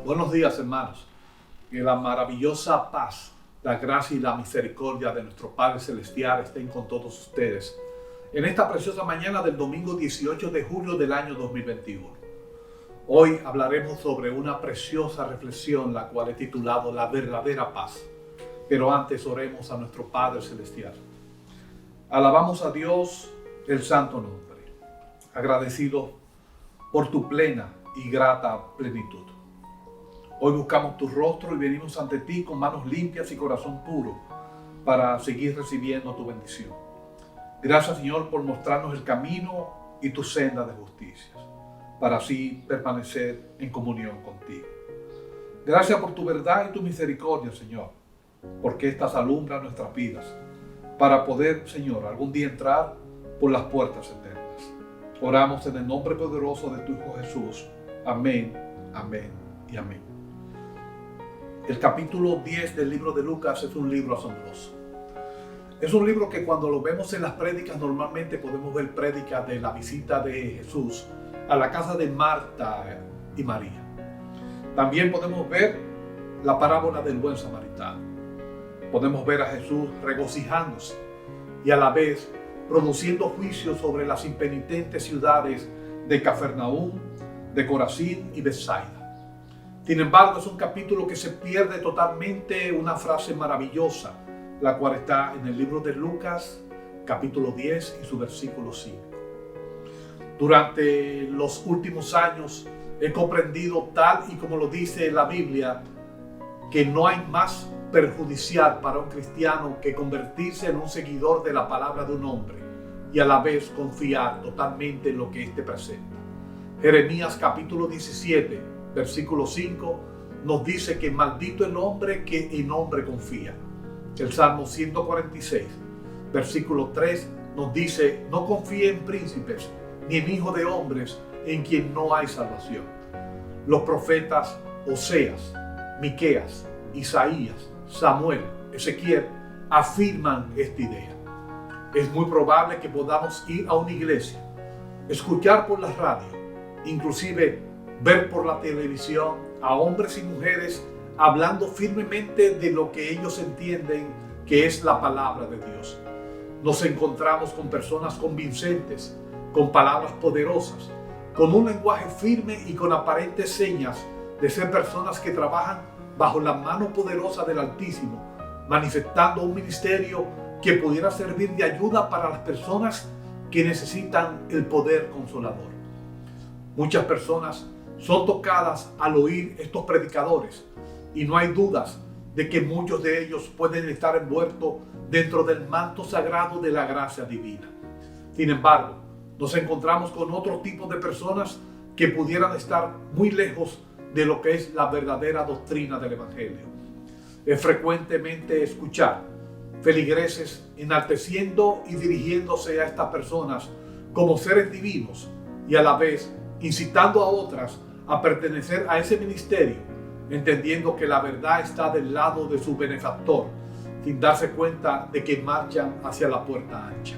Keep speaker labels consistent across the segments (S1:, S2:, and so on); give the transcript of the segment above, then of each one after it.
S1: Buenos días, hermanos. Que la maravillosa paz, la gracia y la misericordia de nuestro Padre Celestial estén con todos ustedes en esta preciosa mañana del domingo 18 de julio del año 2021. Hoy hablaremos sobre una preciosa reflexión, la cual he titulado La verdadera paz. Pero antes oremos a nuestro Padre Celestial. Alabamos a Dios, el santo nombre, agradecido por tu plena y grata plenitud. Hoy buscamos tu rostro y venimos ante ti con manos limpias y corazón puro para seguir recibiendo tu bendición. Gracias, Señor, por mostrarnos el camino y tu senda de justicia, para así permanecer en comunión contigo. Gracias por tu verdad y tu misericordia, Señor, porque estas alumbran nuestras vidas, para poder, Señor, algún día entrar por las puertas eternas. Oramos en el nombre poderoso de tu Hijo Jesús. Amén, amén y amén. El capítulo 10 del libro de Lucas es un libro asombroso. Es un libro que cuando lo vemos en las prédicas normalmente podemos ver prédicas de la visita de Jesús a la casa de Marta y María. También podemos ver la parábola del buen samaritano. Podemos ver a Jesús regocijándose y a la vez produciendo juicios sobre las impenitentes ciudades de Cafarnaúm, de Corazín y Betsaida. Sin embargo, es un capítulo que se pierde totalmente una frase maravillosa, la cual está en el libro de Lucas, capítulo 10 y su versículo 5. Durante los últimos años he comprendido, tal y como lo dice la Biblia, que no hay más perjudicial para un cristiano que convertirse en un seguidor de la palabra de un hombre y a la vez confiar totalmente en lo que éste presenta. Jeremías capítulo 17, versículo 5, nos dice que maldito el hombre que en hombre confía. El Salmo 146, versículo 3, nos dice: no confíe en príncipes, ni en hijos de hombres, en quien no hay salvación. Los profetas Oseas, Miqueas, Isaías, Samuel, Ezequiel afirman esta idea. Es muy probable que podamos ir a una iglesia, escuchar por la radio, inclusive ver por la televisión a hombres y mujeres hablando firmemente de lo que ellos entienden que es la palabra de Dios. Nos encontramos con personas convincentes, con palabras poderosas, con un lenguaje firme y con aparentes señas de ser personas que trabajan bajo la mano poderosa del Altísimo, manifestando un ministerio que pudiera servir de ayuda para las personas que necesitan el poder consolador. Muchas personas son tocadas al oír estos predicadores y no hay dudas de que muchos de ellos pueden estar envueltos dentro del manto sagrado de la gracia divina. Sin embargo, nos encontramos con otro tipo de personas que pudieran estar muy lejos de lo que es la verdadera doctrina del Evangelio. Es frecuentemente escuchar feligreses enalteciendo y dirigiéndose a estas personas como seres divinos y a la vez incitando a otras a pertenecer a ese ministerio, entendiendo que la verdad está del lado de su benefactor, sin darse cuenta de que marchan hacia la puerta ancha.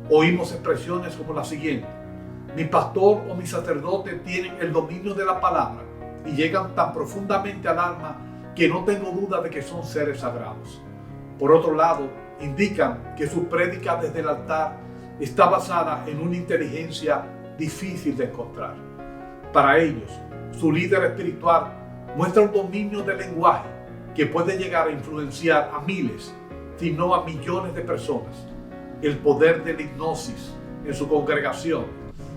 S1: Oímos expresiones como la siguiente: mi pastor o mi sacerdote tienen el dominio de la palabra y llegan tan profundamente al alma que no tengo duda de que son seres sagrados. Por otro lado, indican que su prédica desde el altar está basada en una inteligencia difícil de encontrar. Para ellos, su líder espiritual muestra un dominio del lenguaje que puede llegar a influenciar a miles, si no a millones de personas. El poder de la hipnosis en su congregación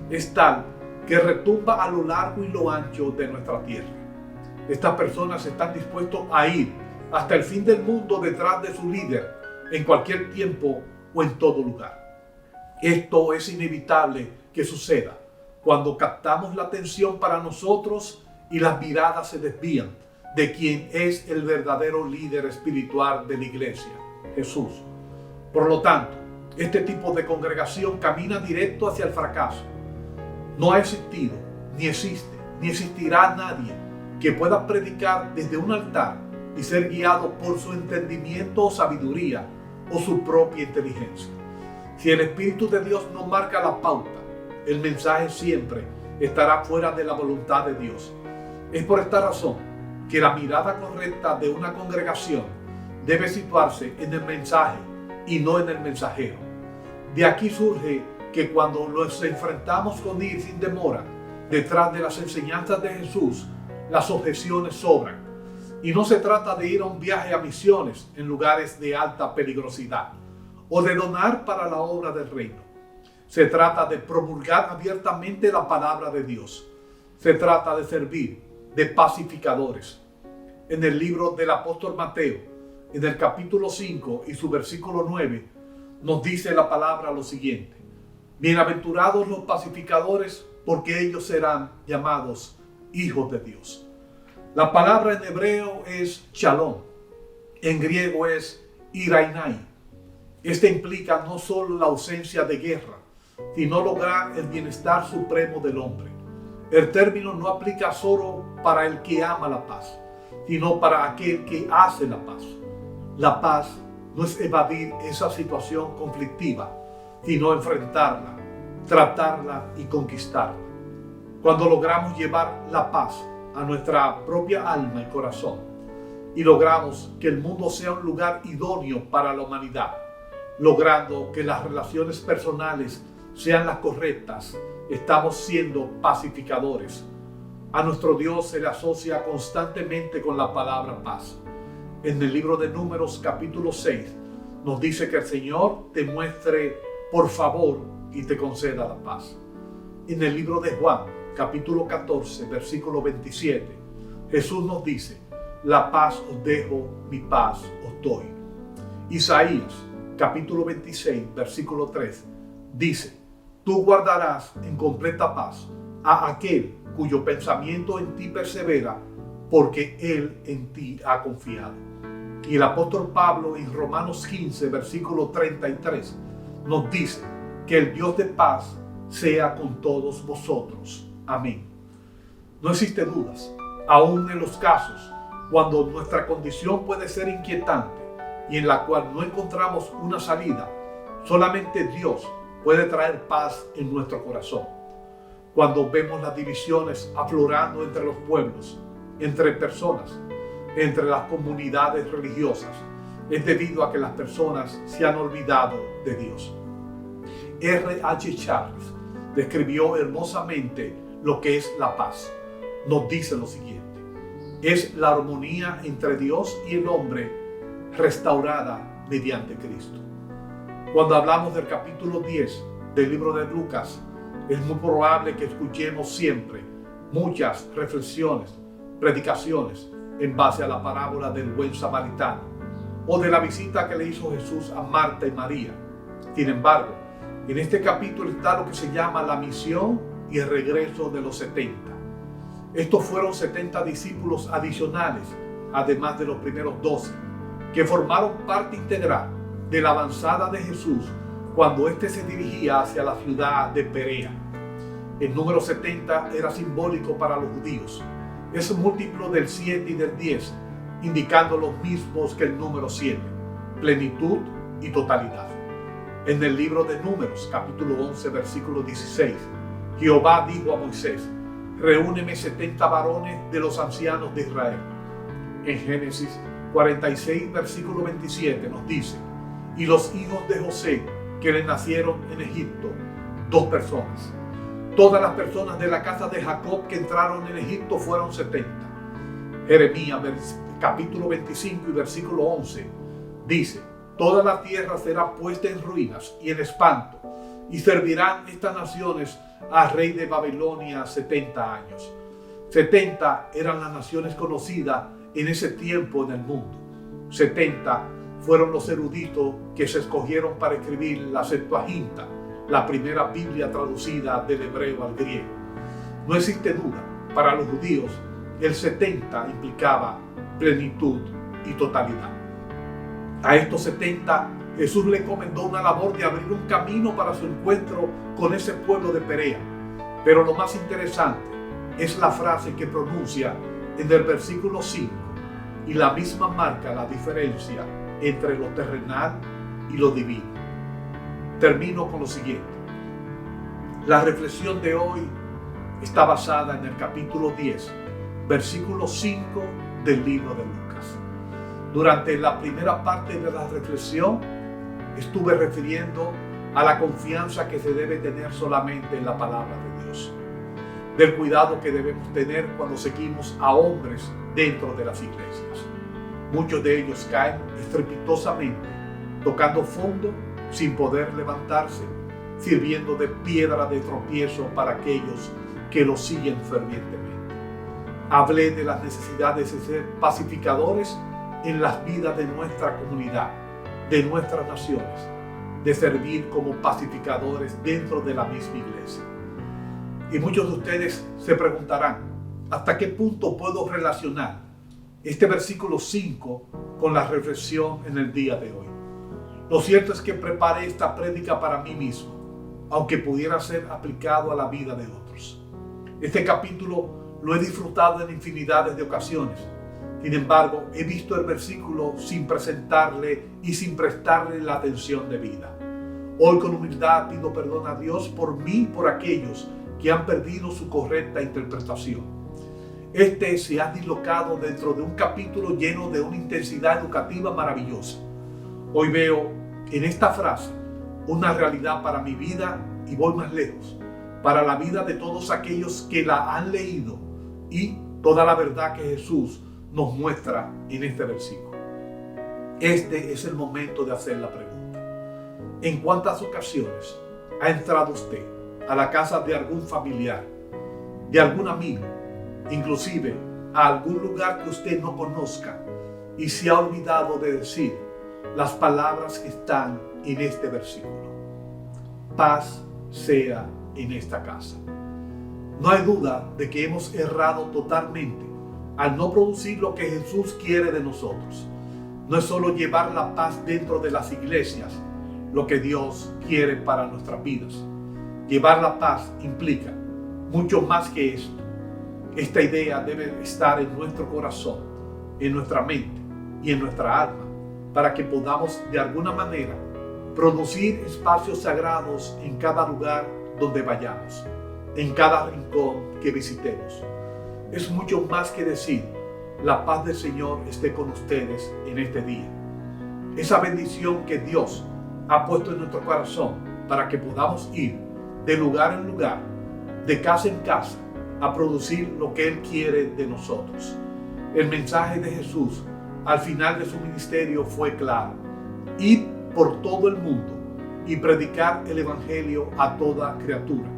S1: es tal que retumba a lo largo y lo ancho de nuestra tierra. Estas personas están dispuestos a ir hasta el fin del mundo detrás de su líder en cualquier tiempo o en todo lugar. Esto es inevitable que suceda cuando captamos la atención para nosotros y las miradas se desvían de quien es el verdadero líder espiritual de la iglesia, Jesús. Por lo tanto, este tipo de congregación camina directo hacia el fracaso. No ha existido, ni existe, ni existirá nadie que pueda predicar desde un altar y ser guiado por su entendimiento o sabiduría o su propia inteligencia. Si el Espíritu de Dios no marca la pauta, el mensaje siempre estará fuera de la voluntad de Dios. Es por esta razón que la mirada correcta de una congregación debe situarse en el mensaje y no en el mensajero. De aquí surge que cuando nos enfrentamos con ir sin demora detrás de las enseñanzas de Jesús, las objeciones sobran. Y no se trata de ir a un viaje a misiones en lugares de alta peligrosidad o de donar para la obra del reino. Se trata de promulgar abiertamente la palabra de Dios. Se trata de servir de pacificadores. En el libro del apóstol Mateo, en el capítulo 5 y su versículo 9, nos dice la palabra lo siguiente: bienaventurados los pacificadores, porque ellos serán llamados hijos de Dios. La palabra en hebreo es shalom, en griego es irainai. Este implica no solo la ausencia de guerra, sino lograr el bienestar supremo del hombre. El término no aplica solo para el que ama la paz, sino para aquel que hace la paz. La paz no es evadir esa situación conflictiva, sino enfrentarla, tratarla y conquistarla. Cuando logramos llevar la paz a nuestra propia alma y corazón y logramos que el mundo sea un lugar idóneo para la humanidad, logrando que las relaciones personales sean las correctas, estamos siendo pacificadores. A nuestro Dios se le asocia constantemente con la palabra paz. En el libro de Números capítulo 6 nos dice que el Señor te muestre por favor y te conceda la paz. En el libro de Juan capítulo 14 versículo 27 Jesús nos dice: la paz os dejo, mi paz os doy. Isaías capítulo 26 versículo 3 dice: tú guardarás en completa paz a aquel cuyo pensamiento en ti persevera, porque él en ti ha confiado. Y el apóstol Pablo en Romanos 15 versículo 33 nos dice que el Dios de paz sea con todos vosotros. Amén. No existe dudas, aún en los casos cuando nuestra condición puede ser inquietante y en la cual no encontramos una salida, solamente Dios puede traer paz en nuestro corazón. Cuando vemos las divisiones aflorando entre los pueblos, entre personas, entre las comunidades religiosas, es debido a que las personas se han olvidado de Dios. R.H. Charles describió hermosamente lo que es la paz. Nos dice lo siguiente: es la armonía entre Dios y el hombre restaurada mediante Cristo. Cuando hablamos del capítulo 10 del libro de Lucas, es muy probable que escuchemos siempre muchas reflexiones, predicaciones en base a la parábola del buen samaritano o de la visita que le hizo Jesús a Marta y María. Sin embargo, en este capítulo está lo que se llama la misión y el regreso de los 70. Estos fueron 70 discípulos adicionales, además de los primeros 12, que formaron parte integral de la avanzada de Jesús cuando éste se dirigía hacia la ciudad de Perea. El número 70 era simbólico para los judíos. Es un múltiplo del 7 y del 10, indicando los mismos que el número 7, plenitud y totalidad. En el libro de Números, capítulo 11, versículo 16, Jehová dijo a Moisés: reúneme 70 varones de los ancianos de Israel. En Génesis 46, versículo 27 nos dice: y los hijos de José que le nacieron en Egipto, 2 personas. Todas las personas de la casa de Jacob que entraron en Egipto fueron 70. Jeremías capítulo 25 y versículo 11 dice: toda la tierra será puesta en ruinas y en espanto, y servirán estas naciones al rey de Babilonia 70 años. 70 eran las naciones conocidas en ese tiempo en el mundo. 70 fueron los eruditos que se escogieron para escribir la Septuaginta, la primera Biblia traducida del hebreo al griego. No existe duda, para los judíos el 70 implicaba plenitud y totalidad. A estos 70 Jesús le encomendó una labor de abrir un camino para su encuentro con ese pueblo de Perea. Pero lo más interesante es la frase que pronuncia en el versículo 5, y la misma marca la diferencia entre lo terrenal y lo divino. Termino con lo siguiente. La reflexión de hoy está basada en el capítulo 10, versículos 5, del libro de Lucas. Durante la primera parte de la reflexión estuve refiriendo a la confianza que se debe tener solamente en la palabra de Dios, del cuidado que debemos tener cuando seguimos a hombres dentro de las iglesias. Muchos de ellos caen estrepitosamente, tocando fondo sin poder levantarse, sirviendo de piedra de tropiezo para aquellos que los siguen fervientemente. Hablé de las necesidades de ser pacificadores en las vidas de nuestra comunidad, de nuestras naciones, de servir como pacificadores dentro de la misma iglesia. Y muchos de ustedes se preguntarán, ¿hasta qué punto puedo relacionar este versículo 5 con la reflexión en el día de hoy? Lo cierto es que preparé esta prédica para mí mismo, aunque pudiera ser aplicado a la vida de otros. Este capítulo lo he disfrutado en infinidades de ocasiones. Sin embargo, he visto el versículo sin presentarle y sin prestarle la atención debida. Hoy con humildad pido perdón a Dios por mí y por aquellos que han perdido su correcta interpretación. Este se ha dislocado dentro de un capítulo lleno de una intensidad educativa maravillosa. Hoy veo en esta frase una realidad para mi vida y voy más lejos, para la vida de todos aquellos que la han leído y toda la verdad que Jesús nos muestra en este versículo. Este es el momento de hacer la pregunta. ¿En cuántas ocasiones ha entrado usted a la casa de algún familiar, de algún amigo, inclusive a algún lugar que usted no conozca y se ha olvidado de decir las palabras que están en este versículo? Paz sea en esta casa. No hay duda de que hemos errado totalmente al no producir lo que Jesús quiere de nosotros. No es solo llevar la paz dentro de las iglesias lo que Dios quiere para nuestras vidas. Llevar la paz implica mucho más que esto. Esta idea debe estar en nuestro corazón, en nuestra mente y en nuestra alma, para que podamos de alguna manera producir espacios sagrados en cada lugar donde vayamos, en cada rincón que visitemos. Es mucho más que decir, la paz del Señor esté con ustedes en este día. Esa bendición que Dios ha puesto en nuestro corazón para que podamos ir de lugar en lugar, de casa en casa, a producir lo que Él quiere de nosotros. El mensaje de Jesús al final de su ministerio fue claro: ir por todo el mundo y predicar el evangelio a toda criatura.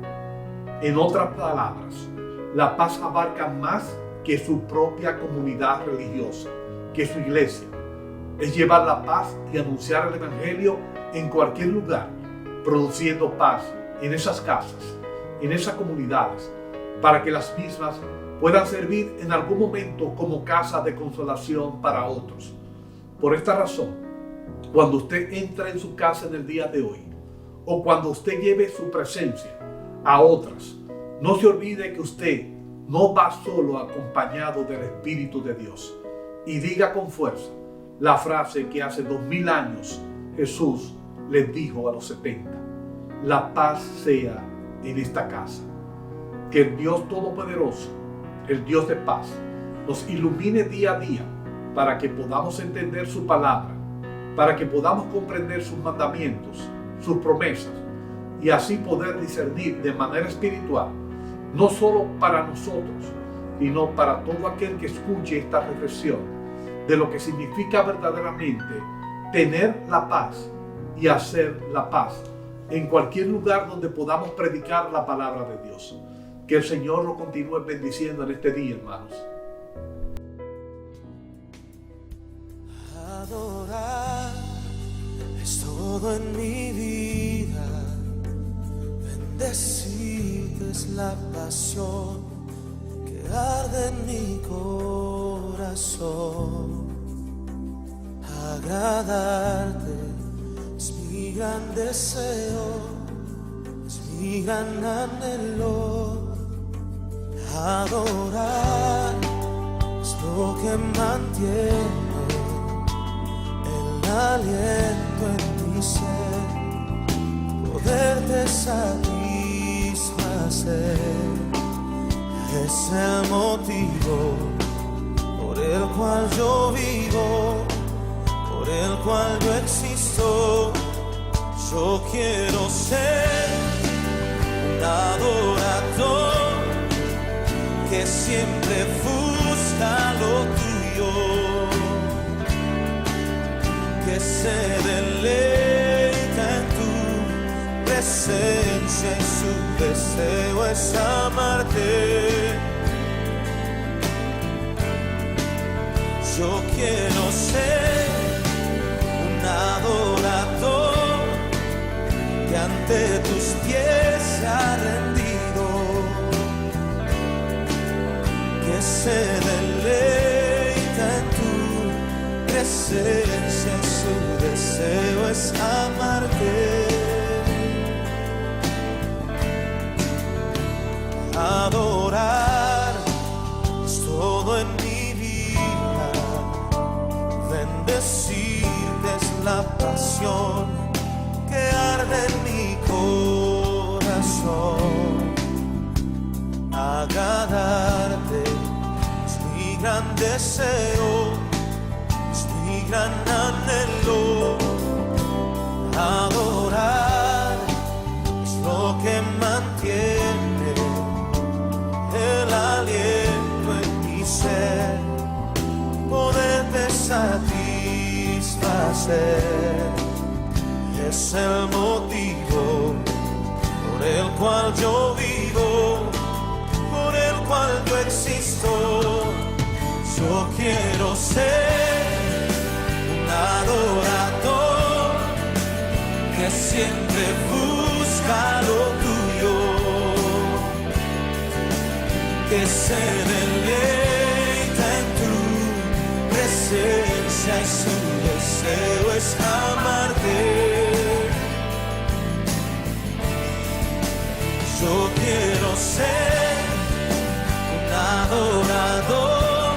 S1: En otras palabras, la paz abarca más que su propia comunidad religiosa, que su iglesia. Es llevar la paz y anunciar el evangelio en cualquier lugar, produciendo paz en esas casas, en esas comunidades, para que las mismas puedan servir en algún momento como casa de consolación para otros. Por esta razón, cuando usted entra en su casa en el día de hoy, o cuando usted lleve su presencia a otras, no se olvide que usted no va solo acompañado del Espíritu de Dios. Y diga con fuerza la frase que hace 2000 años Jesús les dijo a los 70: la paz sea en esta casa. Que el Dios Todopoderoso, el Dios de paz, nos ilumine día a día para que podamos entender su palabra, para que podamos comprender sus mandamientos, sus promesas, y así poder discernir de manera espiritual, no solo para nosotros, sino para todo aquel que escuche esta reflexión, de lo que significa verdaderamente tener la paz y hacer la paz en cualquier lugar donde podamos predicar la palabra de Dios. Que el Señor lo continúe bendiciendo en este día, hermanos.
S2: Adorar es todo en mi vida. Bendecirte es la pasión que arde en mi corazón. Agradarte es mi gran deseo, es mi gran anhelo. Adorar es lo que mantiene el aliento en mi ser, poderte satisfacer es el motivo por el cual cual yo vivo, por el cual yo existo. Yo quiero ser un adorador que siempre busca lo tuyo, que se deleita en tu presencia y su deseo es amarte. Yo quiero ser un adorador que ante tus pies se ha rendido, que se deleita en tu presencia y su deseo es amarte. Adorar es todo en mi vida, bendecirte es la pasión que arde en mi corazón. Agradarte es mi gran deseo, es mi gran anhelo. Adorar es lo que mantiene el aliento en mi ser, poderte satisfacer. Es el motivo por el cual yo vivo, por el cual yo existo. Yo quiero ser un adorador que siempre busca lo tuyo, que se deleita en tu presencia y su deseo es amarte. Yo quiero ser un adorador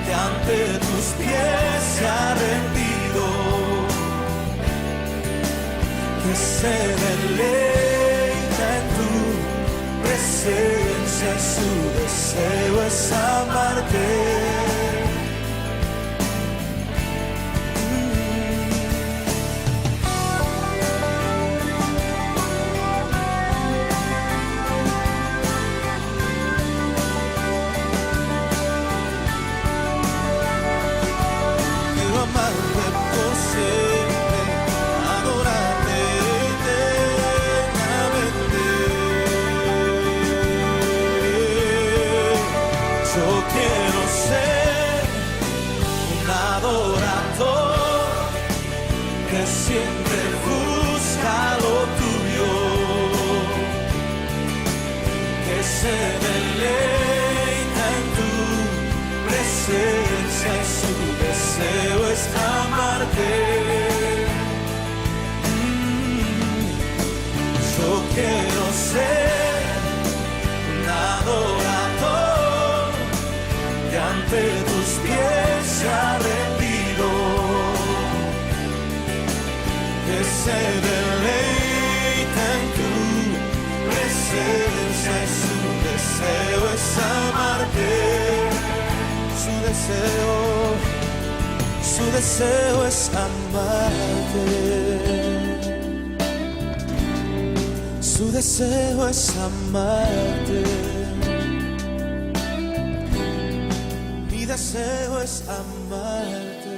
S2: que ante tus pies se ha rendido, que se deleita en tu presencia y su deseo es amarte. Quiero amarte por siempre, adorarte eternamente. Yo quiero ser un adorador que siempre busca lo tuyo, que se deleita en tu presencia y su deseo es amarte. Yo quiero ser un adorador que ante tus pies se ha rendido, que se deleita en tu presencia y su deseo es amarte. Su deseo es amarte. Su deseo es amarte. Mi deseo es amarte.